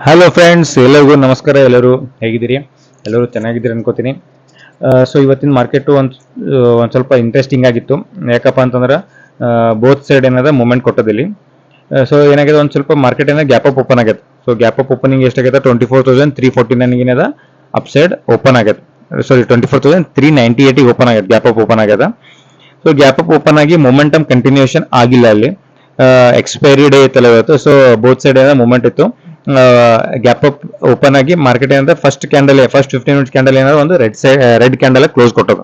Hello friends, ಎಲ್ಲರಿಗೂ ನಮಸ್ಕಾರ. ಎಲ್ಲರೂ ಹೇಗಿದ್ದೀರಿ? ಎಲ್ಲರೂ ಚೆನ್ನಾಗಿದ್ದೀರಿ ಅನ್ಕೋತೀನಿ. ಸೊ ಇವತ್ತಿನ ಮಾರ್ಕೆಟು ಒಂದು ಸ್ವಲ್ಪ ಇಂಟ್ರೆಸ್ಟಿಂಗ್ ಆಗಿತ್ತು. ಯಾಕಪ್ಪ ಅಂತಂದ್ರೆ ಬೋತ್ ಸೈಡ್ ಏನದ ಮೂಮೆಂಟ್ ಕೊಟ್ಟದಿಲ್ಲಿ. ಸೊ ಏನಾಗಿದೆ, ಒಂದು ಸ್ವಲ್ಪ ಮಾರ್ಕೆಟ್ ಏನೋ ಗ್ಯಾಪ್ ಅಪ್ ಓಪನ್ ಆಗೈತೆ. ಸೊ ಗ್ಯಾಪ್ ಅಪ್ ಓಪನಿಂಗ್ ಎಷ್ಟಾಗೈತೆ, 24,349 ಏನದ ಅಪ್ ಸೈಡ್ ಓಪನ್ ಆಗೈತೆ. ಸಾರಿ, 24,398 ಓಪನ್ ಆಗೈತೆ, ಗ್ಯಾಪ್ ಅಪ್ ಓಪನ್ ಆಗ್ಯದ. ಸೊ ಗ್ಯಾಪ್ ಅಪ್ ಓಪನ್ ಆಗಿ ಮೊಮೆಂಟಮ್ ಕಂಟಿನ್ಯೂಷನ್ ಆಗಿಲ್ಲ ಅಲ್ಲಿ. ಎಕ್ಸ್ಪೈರಿ ಡೇ ಇತ್ತಲ್ಲ ಇವತ್ತು. ಸೊ ಬೋತ್ ಸೈಡ್ ಏನೋ ಮೂಮೆಂಟ್ ಇತ್ತು. ಗ್ಯಾಪ್ ಅಪ್ ಓಪನ್ ಆಗಿ ಮಾರ್ಕೆಟ್ ಏನಂದ್ರೆ ಫಸ್ಟ್ 15 ಮಿನಿಟ್ಸ್ ಕ್ಯಾಂಡಲ್ ಏನಾದ್ರು ಒಂದು ರೆಡ್ ಕ್ಯಾಂಡಲ್ ಕ್ಲೋಸ್ ಕೊಟ್ಟದು.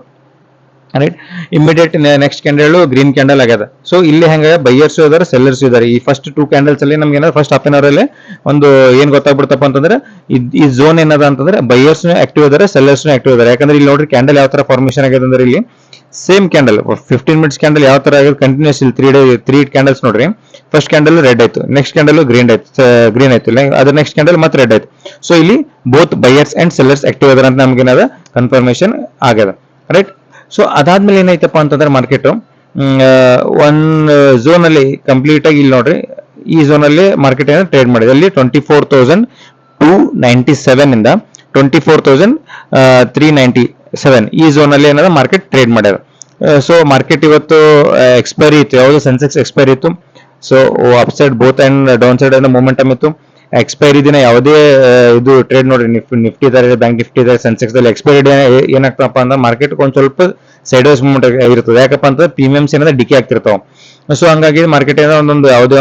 Right, immediate next candle green candle ಆಗ್ಯದ. ಸೊ ಇಲ್ಲಿ ಹೆಂಗ ಬೈಯರ್ಸ್ ಇದಾರೆ, ಸೆಲ್ಲರ್ಸ್ ಇದಾರೆ. ಈ ಫಸ್ಟ್ 2 ಕ್ಯಾಂಡಲ್ಸ್ ಅಲ್ಲಿ ನಮ್ಗೆ ಏನಾದ್ರು ಫಸ್ಟ್ ಹಾಫ್ ಅನ್ ಅವರ್ ಅಲ್ಲಿ ಒಂದು ಏನ್ ಗೊತ್ತಾಗ್ಬಿಡ್ತಪ್ಪ ಅಂತಂದ್ರೆ ಈ ಝೋನ್ ಏನದ ಅಂತಂದ್ರೆ ಬೈಯರ್ಸ್ ಆಕ್ಟಿವ್ ಇದಾರೆ, ಸೆಲ್ಲರ್ಸ್ ಆಕ್ಟಿವ್ ಇದಾರೆ. ಯಾಕಂದ್ರೆ ಇಲ್ಲಿ ನೋಡ್ರಿ ಕ್ಯಾಂಡಲ್ ಯಾವ ತರ ಫಾರ್ಮೇಶನ್ ಆಗಿದೆ ಅಂದ್ರೆ ಇಲ್ಲಿ ಸೇಮ್ ಕ್ಯಾಂಡಲ್ 15 ಮಿನಿಟ್ಸ್ ಕ್ಯಾಂಡಲ್ ಯಾವ ತರ ಆಗಿದೆ ಕಂಟಿನ್ಯೂಸ್ ಇಲ್ಲಿ 3 ಕ್ಯಾಂಡಲ್ಸ್ ನೋಡ್ರಿ. ಫಸ್ಟ್ ಕ್ಯಾಂಡಲ್ ರೆಡ್ ಆಯ್ತು, ನೆಕ್ಸ್ಟ್ ಕ್ಯಾಂಡಲ್ ಗ್ರೀನ್ ಆಯ್ತು, ಅದ್ರ ನೆಕ್ಸ್ಟ್ ಕ್ಯಾಂಡಲ್ ಮತ್ತೆ ರೆಡ್ ಆಯ್ತು. ಸೊ ಇಲ್ಲಿ both buyers and sellers active ಇದಾರೆ ಅಂತ ನಮ್ಗೆ ಏನದ ಕನ್ಫರ್ಮೇಶನ್ ಆಗ್ಯದ. ರೈಟ್, ಸೊ ಅದಾದ್ಮೇಲೆ ಏನಾಯ್ತಪ್ಪ ಅಂತಂದ್ರೆ ಮಾರ್ಕೆಟ್ ಒನ್ ಝೋನ್ ಅಲ್ಲಿ ಕಂಪ್ಲೀಟ್ ಆಗಿ ಇಲ್ಲಿ ನೋಡ್ರಿ, ಈ ಝೋನ್ ಅಲ್ಲಿ ಮಾರ್ಕೆಟ್ ಏನೋ ಟ್ರೇಡ್ ಮಾಡಿದೆ. ಅಲ್ಲಿ 24,297 ಇಂದ 24,397 ಈ ಝೋನ್ ಅಲ್ಲಿ ಏನದ ಮಾರ್ಕೆಟ್ ಟ್ರೇಡ್ ಮಾಡ್ಯಾರ. ಸೊ ಮಾರ್ಕೆಟ್ ಇವತ್ತು ಎಕ್ಸ್ಪೈರಿ ಇತ್ತು, ಯಾವುದು ಸೆನ್ಸೆಕ್ಸ್ ಎಕ್ಸ್ಪೈರಿ ಇತ್ತು. So up side both and down side momentum ಇತ್ತು. ಎಕ್ಸ್ಪೈರಿ ದಿನ ಯಾವುದೇ ಇದು ಟ್ರೇಡ್ ನೋಡ್ರಿ, ನಿಫ್ಟಿ ಇದಾರೆ, ಬ್ಯಾಂಕ್ ನಿಫ್ಟಿ ಇದಾರೆ, ಸೆನ್ಸೆಕ್ಸ್ ಅಲ್ಲಿ ಎಕ್ಸ್ಪೈರಿ ಡೇ ಏನಾಗ್ತಪ್ಪ ಅಂದ್ರೆ ಮಾರ್ಕೆಟ್ ಒಂದ್ ಸ್ವಲ್ಪ ಸೈಡ್ ವೈಸ್ ಮೂವ್ಮೆಂಟ್ ಇರ್ತದೆ. ಯಾಕಪ್ಪ ಅಂತಂದ್ರೆ ಪ್ರೀಮಿಯಮ್ಸ್ ಏನಾದ್ರೆ ಡಿಕೆ ಆಗ್ತಿರ್ತಾವ. ಸೊ ಹಂಗಾಗಿ ಮಾರ್ಕೆಟ್ ಏನೋ ಒಂದೊಂದು ಯಾವುದೇ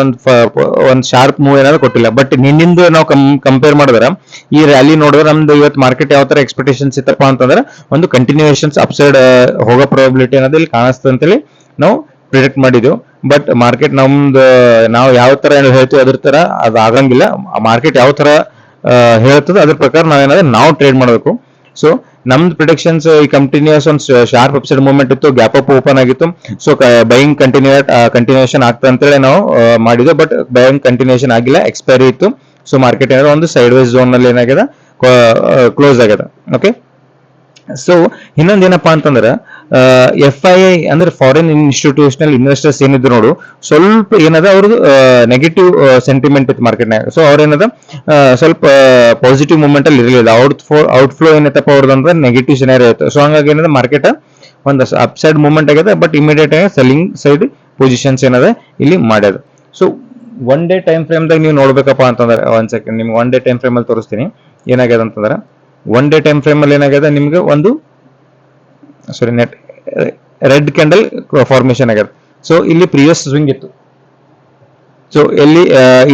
ಒಂದು ಶಾರ್ಪ್ ಮೂವ್ ಏನಾದ್ರು ಕೊಟ್ಟಿಲ್ಲ. ಬಟ್ ನಿನ್ನಿಂದ ನಾವು ಕಂಪೇರ್ ಮಾಡಿದ್ರೆ ಈ ರ್ಯಾಲಿ ನೋಡಿದ್ರೆ ನಮ್ದು ಇವತ್ತು ಮಾರ್ಕೆಟ್ ಯಾವ ತರ ಎಕ್ಸ್ಪೆಕ್ಟೇಷನ್ಸ್ ಇತ್ತಪ್ಪ ಅಂತಂದ್ರೆ ಒಂದು ಕಂಟಿನ್ಯೂಷನ್ಸ್ ಅಪ್ ಸೈಡ್ ಹೋಗೋ ಪ್ರಾಬಬಿಲಿಟಿ ಅನ್ನೋದು ಇಲ್ಲಿ ಕಾಣಿಸ್ತದೆ ಅಂತೇಳಿ ನಾವು ಪ್ರಿಡಿಕ್ಟ್ ಮಾಡಿದ್ವು. ಬಟ್ ಮಾರ್ಕೆಟ್ ನಾವು ಯಾವ ತರ ಹೇಳ್ತೀವಿ ಅದ್ರ ತರ ಅದು ಆಗಂಗಿಲ್ಲ. ಮಾರ್ಕೆಟ್ ಯಾವ ತರ ಹೇಳ್ತದೆ ಅದ್ರ ಪ್ರಕಾರ ನಾವೇನಾದ್ರೆ ನಾವು ಟ್ರೇಡ್ ಮಾಡಬೇಕು. ಸೊ ನಮ್ದು ಪ್ರಿಡಿಕ್ಷನ್ಸ್ ಈ ಕಂಟಿನ್ಯೂಸ್ ಒಂದು ಶಾರ್ಪ್ ಅಪ್ಸೈಡ್ ಮೂವ್ಮೆಂಟ್ ಇತ್ತು, ಗ್ಯಾಪ್ ಅಪ್ ಓಪನ್ ಆಗಿತ್ತು. ಸೊ ಬೈಯಿಂಗ್ ಕಂಟಿನ್ಯೂಷನ್ ಆಗ್ತದೆ ಅಂತೇಳಿ ನಾವು ಮಾಡಿದ್ವಿ. ಬಟ್ ಬೈಯಿಂಗ್ ಕಂಟಿನ್ಯೂಷನ್ ಆಗಿಲ್ಲ, ಎಕ್ಸ್ಪೈರಿ ಇತ್ತು. ಸೊ ಮಾರ್ಕೆಟ್ ಏನಾದ್ರು ಒಂದು ಸೈಡ್ ವೈಸ್ ಝೋನ್ ನಲ್ಲಿ ಏನಾಗಿದೆ, ಕ್ಲೋಸ್ ಆಗ್ಯದ. ಓಕೆ, ಸೊ ಇನ್ನೊಂದೇನಪ್ಪಾ ಅಂತಂದ್ರೆ FII ಅಂದ್ರೆ ಫಾರಿನ್ ಇನ್ಸ್ಟಿಟ್ಯೂಷನಲ್ ಇನ್ವೆಸ್ಟರ್ಸ್ ಏನಿದ್ರು ನೋಡು, ಸ್ವಲ್ಪ ಏನದ ಅವ್ರದ್ದು ನೆಗೆಟಿವ್ ಸೆಂಟಿಮೆಂಟ್ ಇತ್ತು ಮಾರ್ಕೆಟ್ನಾಗ. ಸೊ ಅವ್ರೇನದ ಸ್ವಲ್ಪ ಪಾಸಿಟಿವ್ ಮೂವ್ಮೆಂಟ್ ಅಲ್ಲಿ ಇರಲಿಲ್ಲ. ಔಟ್ಫ್ಲೋ ಏನೈತಪ್ಪ ಅವ್ರದ್ದು ಅಂದ್ರೆ ನೆಗೆಟಿವ್ ಸಿನಾರಿಯೋ ಇತ್ತು. ಸೊ ಹಂಗಾಗಿ ಏನದ ಮಾರ್ಕೆಟ್ ಒಂದು ಅಪ್ ಸೈಡ್ ಮೂವ್ಮೆಂಟ್ ಆಗಿದೆ. ಬಟ್ ಇಮಿಡಿಯೇಟ್ ಆಗಿ ಸೆಲ್ಲಿಂಗ್ ಸೈಡ್ ಪೊಸಿಷನ್ಸ್ ಏನದ ಇಲ್ಲಿ ಮಾಡ್ಯದ. ಸೊ ಒನ್ ಡೇ ಟೈಮ್ ಫ್ರೇಮ್ದಾಗ ನೀವು ನೋಡ್ಬೇಕಪ್ಪ ಅಂತಂದ್ರೆ, ಒಂದ್ ಸೆಕೆಂಡ್ ನಿಮ್ಗೆ ಒನ್ ಡೇ ಟೈಮ್ ಫ್ರೇಮ್ ಅಲ್ಲಿ ತೋರಿಸ್ತೀನಿ ಏನಾಗ್ಯದ ಅಂತಂದ್ರೆ. ಒನ್ ಡೇ ಟೈಮ್ ಫ್ರೇಮ್ ಅಲ್ಲಿ ಏನಾಗಿದೆ ನಿಮ್ಗೆ ಒಂದು ರೆಡ್ ಕ್ಯಾಂಡಲ್ ಫಾರ್ಮೇಶನ್ ಆಗ್ಯದ. ಸೊ ಇಲ್ಲಿ ಪ್ರಿವಿಯಸ್ ಸ್ವಿಂಗ್ ಇತ್ತು. ಸೊ ಇಲ್ಲಿ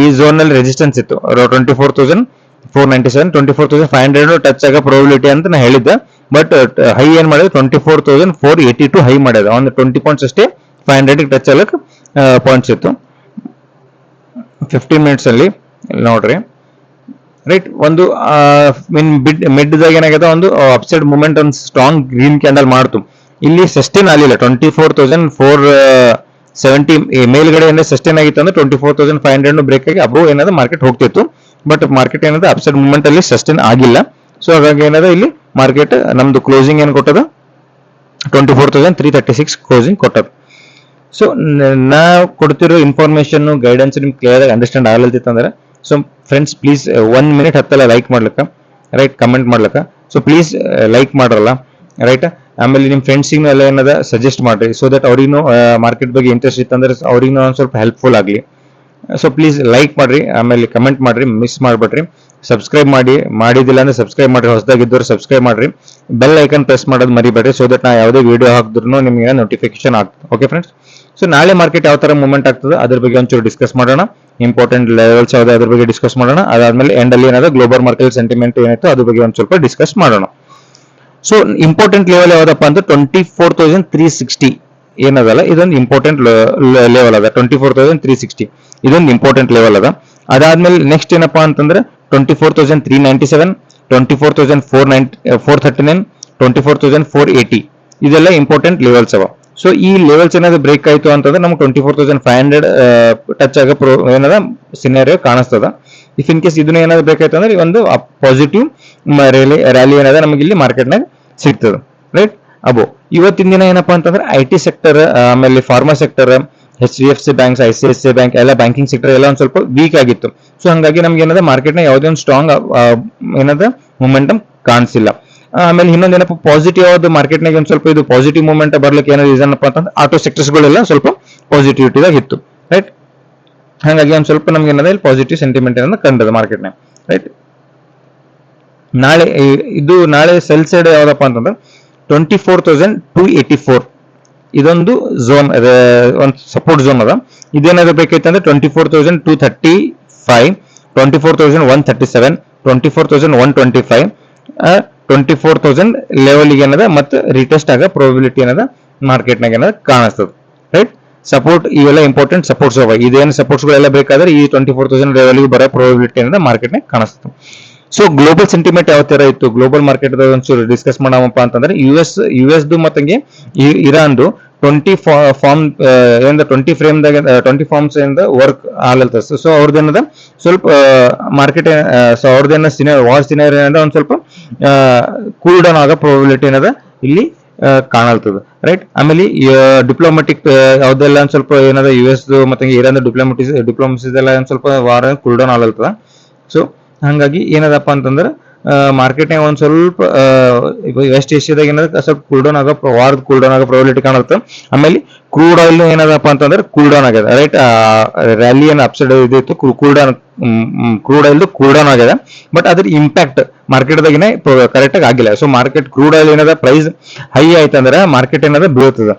ಈ ಝೋನ್ ನಲ್ಲಿ ರೆಸಿಸ್ಟೆನ್ಸ್ ಇತ್ತು 24,497, 24,500 ಟಚ್ ಆಗೋ ಪ್ರೊಬಬಿಲಿಟಿ ಅಂತ ನಾ ಹೇಳಿದ್ದೆ. ಬಟ್ ಹೈ ಏನ್ ಮಾಡಿದ್ರೆ 24,482 ಹೈ ಮಾಡ್ಯದ. ಒಂದು 20 ಪಾಯಿಂಟ್ಸ್ ಅಷ್ಟೇ 500 ಟಚ್ ಆಗಕ್ಕೆ ಪಾಯಿಂಟ್ಸ್ ಇತ್ತು 15 ಮಿನಿಟ್ಸ್ ಅಲ್ಲಿ. ನೋಡ್ರಿ, ರೈಟ್, ಒಂದು ಮಿಡ್ದಾಗ ಏನಾಗಿದೆ, ಒಂದು ಅಪ್ಸೈಡ್ ಮೂವ್ಮೆಂಟ್, ಒಂದು ಸ್ಟ್ರಾಂಗ್ ಗ್ರೀನ್ ಕ್ಯಾಂಡಲ್ ಮಾಡ್ತು. ಇಲ್ಲಿ ಸಸ್ಟೈನ್ ಆಗಲಿಲ್ಲ. 24,470 ಮೇಲ್ಗಡೆ ಏನಾದ್ರೆ ಸಸ್ಟೈನ್ ಆಗಿತ್ತು ಅಂದ್ರೆ 24,500 ಬ್ರೇಕ್ ಆಗಿ ಅಬ್ರೋ ಏನಾದ್ರೆ ಮಾರ್ಕೆಟ್ ಹೋಗ್ತಿತ್ತು. ಬಟ್ ಮಾರ್ಕೆಟ್ ಏನಾದ್ರೆ ಅಪ್ಸೈಡ್ ಮೂವ್ಮೆಂಟ್ ಅಲ್ಲಿ ಸಸ್ಟೈನ್ ಆಗಿಲ್ಲ. ಸೊ ಹಾಗಾಗಿ ಏನಾದ್ರೆ ಇಲ್ಲಿ ಮಾರ್ಕೆಟ್ ನಮ್ದು ಕ್ಲೋಸಿಂಗ್ ಏನ್ ಕೊಟ್ಟದ 24,336 ಕ್ಲೋಸಿಂಗ್ ಕೊಟ್ಟದ. ಸೊ ನಾ ಕೊಡ್ತಿರೋ ಇನ್ಫಾರ್ಮೇಶನ್ ಗೈಡೆನ್ಸ್ ನಿಮ್ಗೆ ಕ್ಲಿಯರ್ ಆಗಿ ಅಂಡರ್ಸ್ಟ್ಯಾಂಡ್ ಆಗಲ್ತಿತ್ತಂದ್ರೆ, ಸೊ ಫ್ರೆಂಡ್ಸ್ ಪ್ಲೀಸ್ 1 ಮಿನಿಟ್ ಹತ್ತಲ್ಲ ಲೈಕ್ ಮಾಡ್ಲಕ್ಕ, ರೈಟ್, ಕಮೆಂಟ್ ಮಾಡ್ಲಕ್ಕ. ಸೊ ಪ್ಲೀಸ್ ಲೈಕ್ ಮಾಡ್ರಲ್ಲ, ರೈಟ್. ಆಮೇಲೆ ನಿಮ್ಮ ಫ್ರೆಂಡ್ಸಿಗೆ ಎಲ್ಲ ಏನದ ಸಜೆಸ್ಟ್ ಮಾಡ್ರಿ, ಸೊ ದಟ್ ಅವ್ರಿಗೂ ಮಾರ್ಕೆಟ್ ಬಗ್ಗೆ ಇಂಟ್ರೆಸ್ಟ್ ಇತ್ತಂದ್ರೆ ಅವ್ರಿಗೂ ಒಂದು ಸ್ವಲ್ಪ ಹೆಲ್ಪ್ಫುಲ್ ಆಗಲಿ. ಸೊ ಪ್ಲೀಸ್ ಲೈಕ್ ಮಾಡ್ರಿ, ಆಮೇಲೆ ಕಮೆಂಟ್ ಮಾಡ್ರಿ, ಮಿಸ್ ಮಾಡ್ಬೇಡ್ರಿ. ಸಬ್ಸ್ಕ್ರೈಬ್ ಮಾಡಿದಿಲ್ಲ ಅಂದ್ರೆ ಸಬ್ಸ್ಕ್ರೈಬ್ ಮಾಡ್ರಿ, ಹೊಸದಾಗಿದ್ದವ್ರು ಸಬ್ಸ್ಕ್ರೈಬ್ ಮಾಡ್ರಿ. ಬೆಲ್ ಐಕನ್ ಪ್ರೆಸ್ ಮಾಡೋದು ಮರಿಬೇಡ್ರಿ, ಸೊ ದಟ್ ನಾ ಯಾವುದೇ ವಿಡಿಯೋ ಹಾಕಿದ್ರು ನಿಮಗೆ ನೋಟಿಫಿಕೇಶನ್ ಆಗ್ತದೆ. ಓಕೆ ಫ್ರೆಂಡ್ಸ್, ಸೊ ನಾಳೆ ಮಾರ್ಕೆಟ್ ಯಾವ ತರ ಮೂವ್ಮೆಂಟ್ ಆಗ್ತದೆ ಅದ್ರ ಬಗ್ಗೆ ಒಂಚೂರು ಡಿಸ್ಕಸ್ ಮಾಡೋಣ. ಇಂಪಾರ್ಟೆಂಟ್ ಲೆವೆಲ್ಸ್ ಯಾವ್ದು ಅದ್ರ ಬಗ್ಗೆ ಡಿಸ್ಕಸ್ ಮಾಡೋಣ. ಅದಾದ್ಮೇಲೆ ಎಂಡ್ ಅಲ್ಲಿ ಏನಾದ್ರು ಗ್ಲೋಬಲ್ ಮಾರ್ಕೆಟ್ ಸೆಂಟಿಮೆಂಟ್ ಏನಾಯ್ತು ಅದ್ರ ಬಗ್ಗೆ ಒಂದು ಸ್ವಲ್ಪ ಡಿಸ್ಕಸ್ ಮಾಡೋಣ. ಸೊ ಇಂಪಾರ್ಟೆಂಟ್ ಲೆವೆಲ್ ಯಾವ್ದಪ್ಪ ಅಂದ್ರೆ 24,360 ಏನದಲ್ಲ, ಇದೊಂದು ಇಂಪಾರ್ಟೆಂಟ್ ಲೆವೆಲ್ ಅದ. 24,360 ಇದೊಂದು ಇಂಪಾರ್ಟೆಂಟ್ ಲೆವೆಲ್ ಅದ. ಅದಾದ್ಮೇಲೆ ನೆಕ್ಸ್ಟ್ ಏನಪ್ಪಾ ಅಂತಂದ್ರೆ 24,397, 24,439, 24,480 ಇದೆಲ್ಲ ಇಂಪಾರ್ಟೆಂಟ್ ಲೆವೆಲ್ಸ್ ಅವ. ಸೊ ಈ ಲೆವೆಲ್ಸ್ ಏನಾದ್ರು ಬ್ರೇಕ್ ಆಯ್ತು ಅಂತಂದ್ರೆ ನಮ್ಗೆ 24,500 ಟಚ್ ಆಗೋ ಏನದ ಸಿನಾರಿಯೋ ಕಾಣಿಸ್ತದ. ಇಫ್ ಇನ್ ಕೇಸ್ ಇದನ್ನ ಏನಾದ್ರು ಬ್ರೇಕ್ ಆಯ್ತು ಅಂದ್ರೆ ಒಂದು ಪಾಸಿಟಿವ್ ರ್ಯಾಲಿ ಏನದ ನಮಗೆ ಇಲ್ಲಿ ಮಾರ್ಕೆಟ್ನಾಗ ಸಿಗ್ತದೆ, ರೈಟ್. ಇವತ್ತಿನ ದಿನ ಏನಪ್ಪಾ ಅಂತಂದ್ರೆ IT ಸೆಕ್ಟರ್, ಆಮೇಲೆ pharma sector, HDFC banks, ICICI bank ಎಲ್ಲ ಬ್ಯಾಂಕಿಂಗ್ ಸೆಕ್ಟರ್ ಎಲ್ಲ ಒಂದು ಸ್ವಲ್ಪ ವೀಕ್ ಆಗಿತ್ತು. ಸೊ ಹಂಗಾಗಿ ನಮ್ಗೆ ಏನದ ಮಾರ್ಕೆಟ್ನ ಯಾವುದೇ ಒಂದು ಸ್ಟ್ರಾಂಗ್ ಏನದ ಮೊಮೆಂಟಮ್ ಕಾಣಿಸಿಲ್ಲ. ಆಮೇಲೆ ಇನ್ನೊಂದು ಏನಪ್ಪ ಪಾಸಿಟಿವ್ ಆದ ಮಾರ್ಕೆಟ್ನಾಗ ಒಂದು ಸ್ವಲ್ಪ ಇದು ಪಾಸಿಟಿವ್ ಮೂವ್ಮೆಂಟ್ ಬರ್ಲಿಕ್ಕೆ ಏನೋ ರೀಸನ್ ಅಪ್ಪ ಅಂತಂದ್ರೆ ಆಟೋ ಸೆಕ್ಟರ್ಸ್ಗಳೆಲ್ಲ ಸ್ವಲ್ಪ ಪಾಸಿಟಿವಿಟಿದಾಗ ಇತ್ತು, ರೈಟ್. ಹಾಗಾಗಿ ಒಂದು ಸ್ವಲ್ಪ ನಮ್ಗೆ ಏನದ ಇಲ್ಲಿ ಪಾಸಿಟಿವ್ ಸೆಂಟಿಮೆಂಟ್ ಏನದ ಕಂಡದ ಮಾರ್ಕೆಟ್ನಾಗ, ರೈಟ್. ನಾಳೆ ಸೆಲ್ ಸೈಡ್ ಯಾವ್ದಪ್ಪ ಅಂತಂದ್ರೆ 24,284 ಇದೊಂದು ಝೋನ್ ಒಂದು ಸಪೋರ್ಟ್ ಝೋನ್ ಅದ. ಇದೇನಾದ್ರು ಬೇಕೈತಂದ್ರೆ 24,235, 24,137, 24,125, 24,000 ಲೆವೆಲ್ಗೆ ಏನದ ಮತ್ತೆ ರಿಟೆಸ್ಟ್ ಆಗ ಪ್ರೊಬಬಿಲಿಟಿ ಏನದ ಮಾರ್ಕೆಟ್ನಾಗ ಏನದ ಕಾಣಿಸ್ತದೆ, ರೈಟ್. ಸಪೋರ್ಟ್ ಇವೆಲ್ಲ ಇಂಪಾರ್ಟೆಂಟ್ ಸಪೋರ್ಟ್ಸ್ ಅವ. ಇದೇನು ಸಪೋರ್ಟ್ಸ್ಗಳೆಲ್ಲ ಬೇಕಾದ್ರೆ ಈ 24,000 ಲೆವೆಲ್ಗೆ ಬರೋ ಪ್ರೊಬಬಿಲಿಟಿ ಏನದ ಮಾರ್ಕೆಟ್ನಾಗ ಕಾಣಿಸ್ತದೆ. ಸೊ ಗ್ಲೋಬಲ್ ಸೆಂಟಿಮೆಂಟ್ ಯಾವ ತರ ಇತ್ತು, ಗ್ಲೋಬಲ್ ಮಾರ್ಕೆಟ್ ಒಂಚೂರು ಡಿಸ್ಕಸ್ ಮಾಡಮಪ್ಪ ಅಂತಂದ್ರೆ US ಮತ್ತಂಗೆ ಇರಾನ್ದು 20 ಫಾರ್ಮ್ 20 ಫ್ರೇಮ್ದಾಗ 20 ಫಾರ್ಮ್ಸ್ ಇಂದ ವರ್ಕ್ ಆಗಲ್ತ. ಸೊ ಅವ್ರದ್ದೇನದ ಸ್ವಲ್ಪ ಮಾರ್ಕೆಟ್ ಸೊ ಅವ್ರದ್ದೇನ ವಾರ್ ಸಿನಾರಿ ಏನದ ಒಂದು ಸ್ವಲ್ಪ ಕೂಲ್ ಡೌನ್ ಆಗೋ ಪ್ರೊಬಬಿಲಿಟಿ ಏನದ ಇಲ್ಲಿ ಕಾಣಲ್ತದ, ರೈಟ್. ಆಮೇಲೆ ಡಿಪ್ಲೊಮೆಟಿಕ್ ಯಾವ್ದೆಲ್ಲ ಒಂದ್ ಸ್ವಲ್ಪ ಏನದ US ಮತ್ತೆ ಇರಾನ್ ಡಿಪ್ಲೊಮಸಿ ಎಲ್ಲ ಒಂದ್ ಸ್ವಲ್ಪ ವಾರ ಕೂಲ್ ಡೌನ್ ಆಗಲ್ತದ. ಸೊ ಹಂಗಾಗಿ ಏನದಪ್ಪ ಅಂತಂದ್ರೆ ಮಾರ್ಕೆಟ್ನಾಗ ಒಂದ್ ಸ್ವಲ್ಪ ವೆಸ್ಟ್ ಏಷ್ಯಾದಾಗ ಏನದ ಸ್ವಲ್ಪ ಕೂಲ್ ಡೌನ್ ಆಗೋ ವಾರದ ಕೂಲ್ ಡೌನ್ ಆಗೋ ಪ್ರೊಬಬಿಲಿಟಿ ಕಾಣುತ್ತೆ. ಆಮೇಲೆ ಕ್ರೂಡ್ ಆಯಿಲ್ ಏನದಪ್ಪ ಅಂತಂದ್ರೆ ಕೂಲ್ ಡೌನ್ ಆಗ್ಯದ, ರೈಟ್. ರ್ಯಾಲಿ ಏನು ಅಪ್ಸೈಡ್ ಇದಿತ್ತು, ಕ್ರೂಡ್ ಆಯಿಲ್ ಕೂಲ್ ಡೌನ್ ಆಗ್ಯದ. ಬಟ್ ಅದ್ರ ಇಂಪ್ಯಾಕ್ಟ್ ಮಾರ್ಕೆಟ್ದಾಗಿನ ಕರೆಕ್ಟ್ ಆಗಿ ಆಗಿಲ್ಲ. ಸೊ ಮಾರ್ಕೆಟ್ ಕ್ರೂಡ್ ಆಯಿಲ್ ಏನದ ಪ್ರೈಸ್ ಹೈ ಆಯ್ತಂದ್ರೆ ಮಾರ್ಕೆಟ್ ಏನದ ಬೀಳ್ತದ.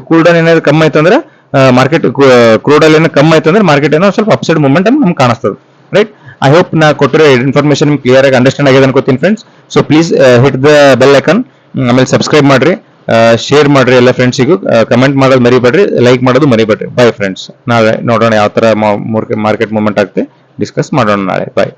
ಕೂಲ್ ಡೌನ್ ಏನಾದ್ರು ಕಮ್ಮಿ ಆಯ್ತಂದ್ರೆ ಮಾರ್ಕೆಟ್ ಕ್ರೂಡ್ ಆಯಿಲ್ ಏನೋ ಕಮ್ಮಿ ಆಯ್ತಂದ್ರೆ ಮಾರ್ಕೆಟ್ ಏನೋ ಸ್ವಲ್ಪ ಅಪ್ಸೈಡ್ ಮೂವ್ಮೆಂಟ್ ನಮ್ಗೆ ಕಾಣಿಸ್ತದೆ, ರೈಟ್. ಐ ಹೋಪ್ ನಾ ಕೊಟ್ಟಿರೋ ಇನ್ಫಾರ್ಮೇಶನ್ ಕ್ಲಿಯರ್ ಆಗಿ ಅಂಡರ್ಸ್ಟ್ಯಾಂಡ್ ಆಗಿದೆ ಅನ್ಕೋತೀನಿ friends. So please hit the bell icon, ಆಮೇಲೆ ಸಬ್ಸ್ಕ್ರೈಬ್ ಮಾಡ್ರಿ, ಶೇರ್ ಮಾಡ್ರಿ ಎಲ್ಲ ಫ್ರೆಂಡ್ಸಿಗೂ, ಕಮೆಂಟ್ ಮಾಡೋದು ಮರಿಬೇಡ್ರಿ, ಲೈಕ್ ಮಾಡೋದು ಮರಿಬೇಡ್ರಿ. ಬೈ ಫ್ರೆಂಡ್ಸ್, ನಾಳೆ ನೋಡೋಣ ಯಾವ ತರ ಮಾರ್ಕೆಟ್ ಮೂವ್ಮೆಂಟ್ ಆಗುತ್ತೆ, ಡಿಸ್ಕಸ್ ಮಾಡೋಣ ನಾಳೆ. ಬೈ.